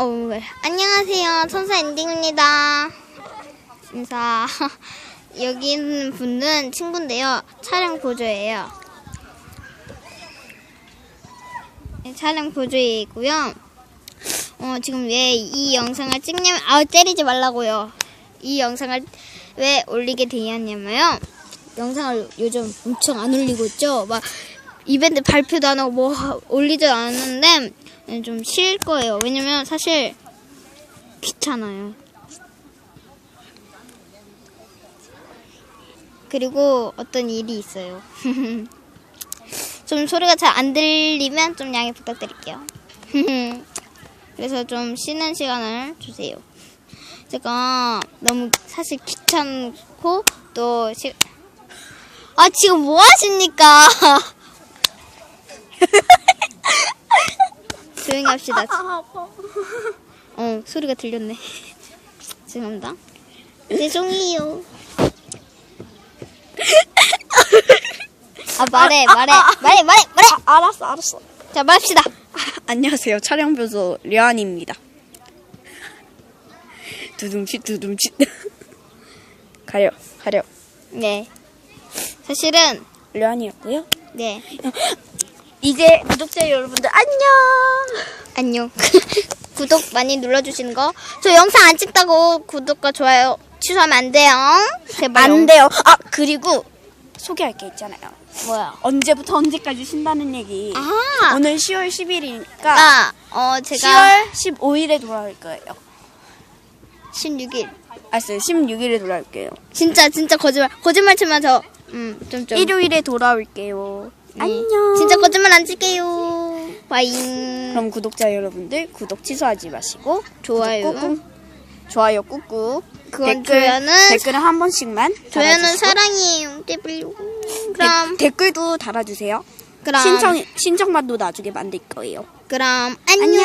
안녕하세요. 천사 엔딩입니다. 인사. 여기 있는 분은 친구인데요. 촬영 보조예요. 촬영 보조이고요. 지금 왜 이 영상을 찍냐면, 때리지 말라고요. 이 영상을 왜 올리게 되었냐면요. 영상을 요즘 엄청 안 올리고 있죠. 막 이벤트 발표도 안 하고 뭐 올리지도 않았는데 좀 쉴 거예요. 왜냐면 사실 귀찮아요. 그리고 어떤 일이 있어요. 좀 소리가 잘 안 들리면 좀 양해 부탁드릴게요. 그래서 좀 쉬는 시간을 주세요. 제가 너무 사실 귀찮고 또 지금 뭐 하십니까? 조용히 합시다. 소리가 들렸네. 죄송합니다. 죄송해요. 말해. 알았어. 자, 말합시다. 안녕하세요. 촬영보조 류한입니다. 두둥치. 가려. 네. 사실은, 류한이었고요. 네. 이제 구독자 여러분들 안녕. 구독 많이 눌러주시는 거. 저 영상 안 찍다고 구독과 좋아요 취소하면 안 돼요. 제발. 안 돼요. 그리고 소개할 게 있잖아요. 뭐야? 언제부터 언제까지 쉰다는 얘기. 오늘 10월 10일이니까 제가 10월 15일에 돌아올 거예요. 16일. 알았어요. 16일에 돌아올게요. 진짜 거짓말 치면 저 좀 일요일에 돌아올게요. 안녕. 진짜 거짓말 안 칠게요. 바잉. 그럼 구독자 여러분들 구독 취소하지 마시고 좋아요. 좋아요 꾹꾹. 그건 댓글은 한 번씩만 조연은 달아주시고. 사랑해요. 그럼 댓글도 달아주세요. 신청만도 나중에 만들 거예요. 그럼 안녕.